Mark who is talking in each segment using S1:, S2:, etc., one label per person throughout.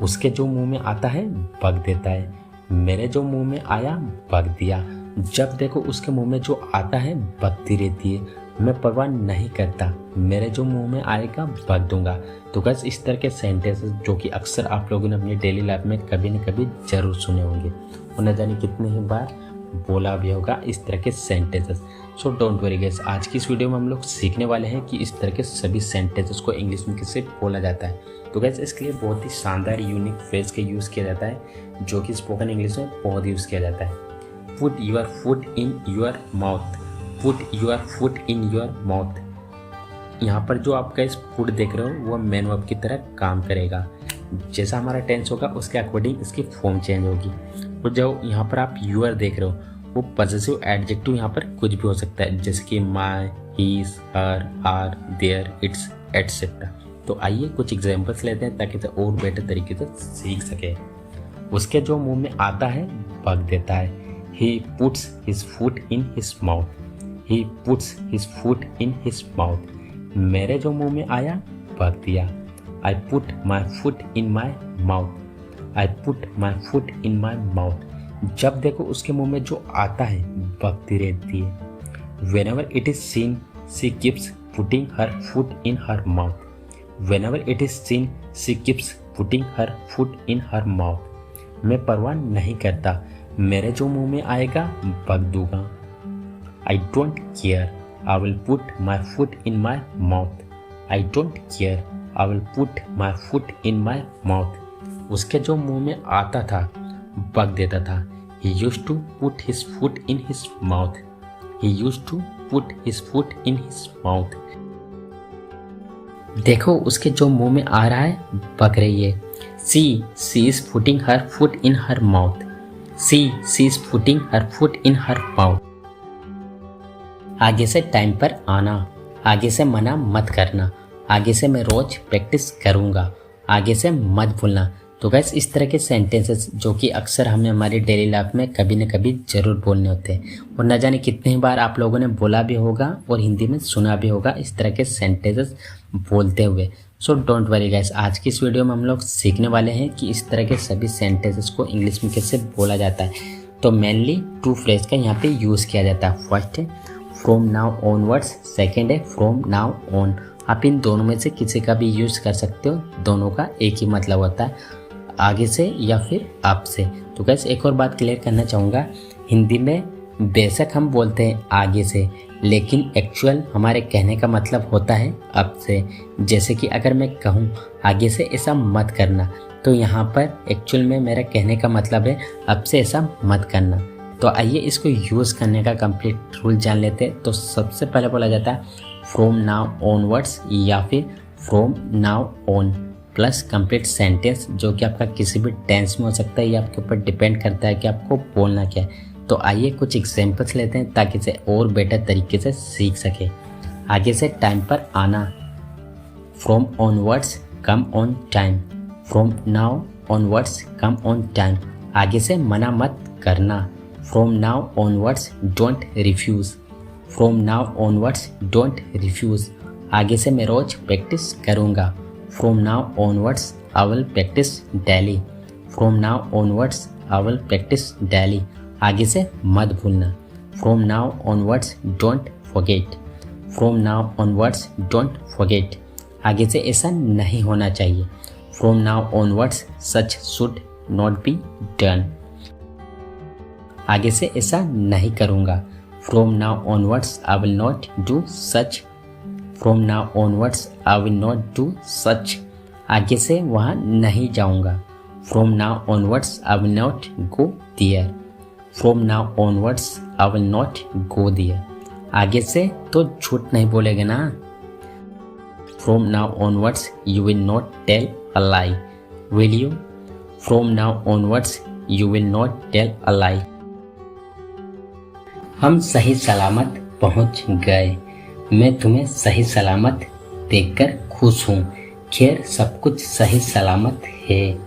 S1: उसके जो मुंह में आता है बक देता है, मेरे जो मुंह में आया बक दिया। जब देखो उसके मुंह में जो आता है बकती रहती है, मैं परवाह नहीं करता, मेरे जो मुंह में आएगा बक दूंगा। तो गाइस इस तरह के सेंटेंसेस जो कि अक्सर आप लोगों ने अपनी डेली लाइफ में कभी न कभी जरूर सुने होंगे और न जाने कितने ही बार बोला भी होगा इस तरह के sentences. So don't worry guys, आज की इस वीडियो में हम लोग सीखने वाले हैं कि इस तरह के सभी सेंटेंसेस को इंग्लिश में कैसे बोला जाता है। तो गाइस इसके लिए बहुत ही शानदार यूनिक फ्रेज का यूज़ किया जाता है जो कि स्पोकन इंग्लिश में बहुत यूज़ किया जाता है। Put your foot in your mouth, put your foot in your mouth. यहाँ पर जो आपका इस फुट देख रहे हो वो मेन वर्ब की तरह काम करेगा। जैसा हमारा टेंस होगा उसके अकॉर्डिंग इसकी फॉर्म चेंज होगी। और जो यहाँ पर आप यूर देख रहे हो वो पॉसेसिव एडजेक्टिव यहाँ पर कुछ भी हो सकता है, जैसे कि my, his, her, are, there, its etcetera. तो आइए कुछ एग्जांपल्स लेते हैं ताकि इसे और बेटर तरीके से सीख सके। उसके जो मुंह में आता है बक देता है। He puts his foot in his mouth. He puts his foot in his mouth. मेरे जो मुंह में आया बक दिया। I put my foot in my mouth. I put my foot in my mouth. जब देखो उसके मुंह में जो आता है बकती रहती है। Whenever it is seen, she keeps putting her foot in her mouth. Whenever it is seen, she keeps putting her foot in her mouth. मैं परवाह नहीं करता, मेरे जो मुंह में आएगा बक दूंगा। I don't care, I will put my foot in my mouth. I don't care, I will put my foot in my mouth. उसके जो मुंह में आता था बक देता था। He used to put his foot in his mouth. He used to put his foot in his mouth. देखो उसके जो मुंह में आ रहा है बक रही है। She is putting her foot in her mouth. She is putting her foot in her mouth. आगे से टाइम पर आना, आगे से मना मत करना, आगे से मैं रोज प्रैक्टिस करूँगा, आगे से मत भूलना। तो गाइस इस तरह के सेंटेंसेस जो कि अक्सर हमें हमारी डेली लाइफ में कभी न कभी ज़रूर बोलने होते हैं और न जाने कितने ही बार आप लोगों ने बोला भी होगा और हिंदी में सुना भी होगा इस तरह के सेंटेंसेस बोलते हुए। सो डोंट वरी गाइस, आज की इस वीडियो में हम लोग सीखने वाले हैं कि इस तरह के सभी सेंटेंसेस को इंग्लिश में कैसे बोला जाता है। तो मेनली टू फ्रेज का यहाँ पे यूज़ किया जाता है। फर्स्ट है फ्रॉम नाउ ऑनवर्ड्स, सेकेंड है फ्रॉम नाउ ऑन। आप इन दोनों में से किसी का भी यूज़ कर सकते हो, दोनों का एक ही मतलब होता है, आगे से या फिर आप से। तो गाइस एक और बात क्लियर करना चाहूँगा, हिंदी में बेशक हम बोलते हैं आगे से, लेकिन एक्चुअल हमारे कहने का मतलब होता है अब से। जैसे कि अगर मैं कहूँ आगे से ऐसा मत करना, तो यहाँ पर एक्चुअल में मेरा कहने का मतलब है अब से ऐसा मत करना। तो आइए इसको यूज़ करने का कंप्लीट रूल जान लेते हैं। तो सबसे पहले बोला जाता है फ्रॉम नाउ ऑनवर्ड्स या फिर from now on plus complete sentence, जो कि आपका किसी भी टेंस में हो सकता है। ये आपके ऊपर डिपेंड करता है कि आपको बोलना क्या है। तो आइए कुछ एग्जांपल्स लेते हैं ताकि इसे और बेटर तरीके से सीख सके। आगे से टाइम पर आना, from onwards come on time, from now onwards come on time. आगे से मना मत करना, from now onwards don't refuse, from now onwards don't refuse. आगे से मैं रोज प्रैक्टिस करूँगा, from now onwards I will practice daily, from now onwards I will practice daily. आगे से मत भूलना, from now onwards don't forget, from now onwards don't forget. आगे से ऐसा नहीं होना चाहिए, from now onwards such should not be done. आगे से ऐसा नहीं करूँगा, from now onwards I will not do such, from now onwards I will not do such. आगे से वहाँ नहीं जाऊँगा, from now onwards I will not go there, from now onwards I will not go there. आगे से तो झूठ नहीं बोलेगा ना, from now onwards you will not tell a lie, will you, from now onwards you will not tell a lie. हम सही सलामत पहुँच गए, मैं तुम्हें सही सलामत देखकर खुश हूँ, खैर सब कुछ सही सलामत है,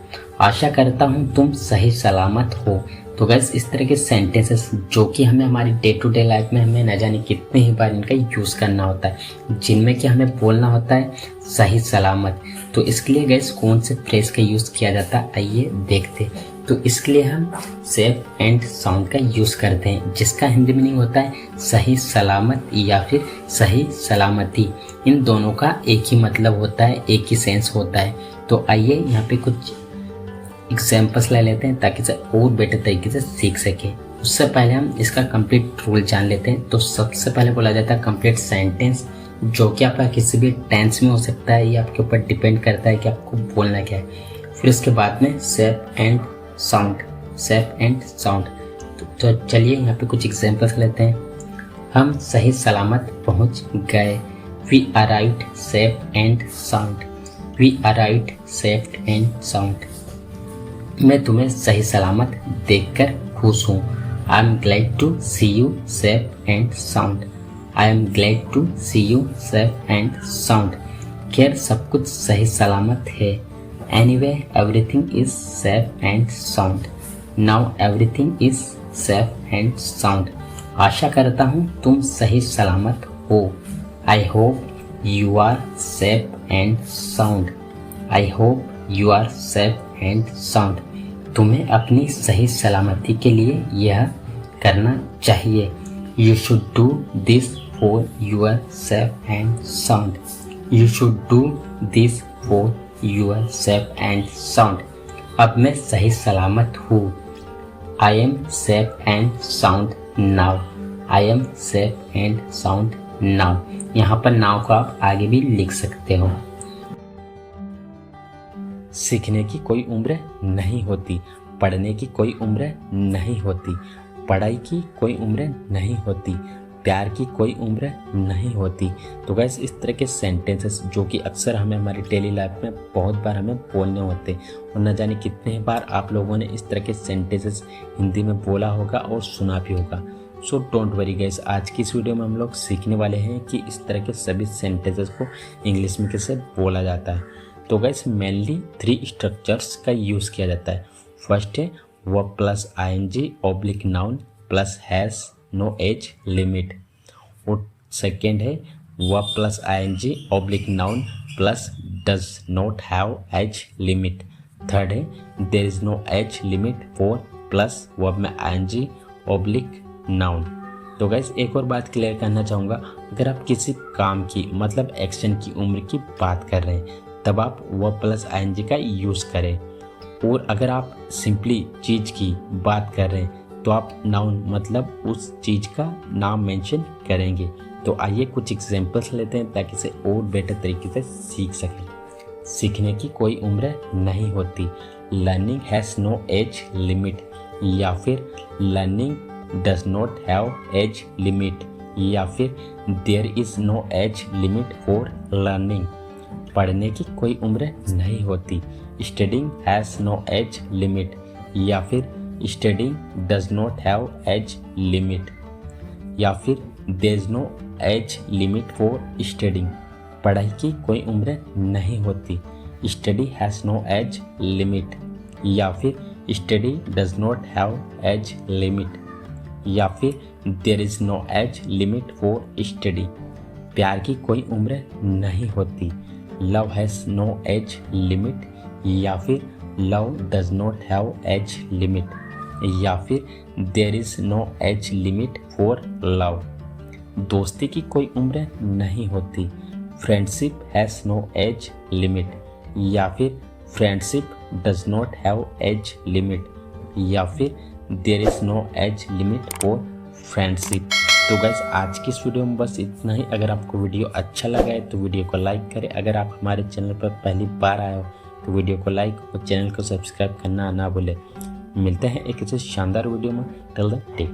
S1: आशा करता हूँ तुम सही सलामत हो। तो गाइस इस तरह के सेंटेंसेस जो कि हमें हमारी डे टू डे लाइफ में हमें न जाने कितने ही बार इनका यूज़ करना होता है, जिनमें कि हमें बोलना होता है सही सलामत। तो इसके लिए गैस कौन से फ्रेज का यूज़ किया जाता है आइए देखते। तो इसके लिए हम सेफ एंड साउंड का यूज़ करते हैं, जिसका हिंदी मीनिंग होता है सही सलामत या फिर सही सलामती। इन दोनों का एक ही मतलब होता है, एक ही सेंस होता है। तो आइए यहाँ पे कुछ एग्जाम्पल्स ले लेते हैं ताकि इसे और बेटर तरीके से सीख सके। उससे पहले हम इसका कंप्लीट रूल जान लेते हैं। तो सबसे पहले बोला जाता है कंप्लीट सेंटेंस, जो कि आपका किसी भी टेंस में हो सकता है, ये आपके ऊपर डिपेंड करता है कि आपको बोलना क्या है। फिर उसके बाद में safe and sound, safe and sound. तो चलिए यहाँ पे कुछ एग्जांपल्स लेते हैं। हम सही सलामत पहुँच गए, we arrived safe and sound, we arrived safe and sound. मैं तुम्हें सही सलामत देखकर खुश हूँ, I am glad to see you safe and sound, I am glad to see you safe and sound. खैर सब कुछ सही सलामत है, anyway everything is safe and sound, now everything is safe and sound. आशा करता हूँ तुम सही सलामत हो, I hope you are safe and sound, I hope you are safe and sound. तुम्हें अपनी सही सलामती के लिए यह करना चाहिए, you should do this for your safe and sound, you should do this for your safe and sound. अब मैं सही सलामत हूँ, I am safe and sound now, I am safe and sound now. यहाँ पर नाउ को आप आगे भी लिख सकते हो। सीखने की कोई उम्र नहीं होती, पढ़ने की कोई उम्र नहीं होती, पढ़ाई की कोई उम्र नहीं होती, प्यार की कोई उम्र नहीं होती। तो गैस इस तरह के सेंटेंसेस जो कि अक्सर हमें हमारी डेली लाइफ में बहुत बार हमें बोलने होते हैं, और न जाने कितने बार आप लोगों ने इस तरह के सेंटेंसेस हिंदी में बोला होगा और सुना भी होगा। सो डोंट वरी गैस, आज की इस वीडियो में हम लोग सीखने वाले हैं कि इस तरह के सभी सेंटेंसेस को इंग्लिश में कैसे बोला जाता है। तो गैस मेनली 3 स्ट्रक्चर्स का यूज़ किया जाता है। फर्स्ट है verb plus ING oblique noun plus has no age limit, और सेकेंड है verb plus ING oblique noun plus does not have age limit, third है there is no age limit for plus verb में ING oblique noun. तो guys एक और बात clear करना चाहूँगा, अगर आप किसी काम की मतलब एक्शन की उम्र की बात कर रहे हैं तब आप वर्ब प्लस आईएनजी का यूज़ करें, और अगर आप सिंपली चीज़ की बात कर रहे हैं तो आप नाउन मतलब उस चीज़ का नाम मेंशन करेंगे। तो आइए कुछ एग्जांपल्स लेते हैं ताकि इसे और बेटर तरीके से सीख सकें। सीखने की कोई उम्र नहीं होती, learning has no age limit, या फिर learning does not have age limit, या फिर there is no age limit for learning. पढ़ने की कोई उम्र नहीं होती, studying has no age limit, या फिर studying does not have age limit, या फिर there is no age limit for studying. पढ़ाई की कोई उम्र नहीं होती, study has no age limit, या फिर study does not have age limit, या फिर there is no age limit for study. प्यार की कोई उम्र नहीं होती, love has no age limit, या फिर love does not have age limit, या फिर there is no age limit for love. दोस्ती की कोई उम्र नहीं होती, friendship has no age limit, या फिर friendship does not have age limit, या फिर there is no age limit for friendship. तो गाइस आज की इस वीडियो में बस इतना ही। अगर आपको वीडियो अच्छा लगा है तो वीडियो को लाइक करें। अगर आप हमारे चैनल पर पहली बार आए हो तो वीडियो को लाइक और चैनल को सब्सक्राइब करना ना भूलें। मिलते हैं एक ऐसे शानदार वीडियो में। Till then take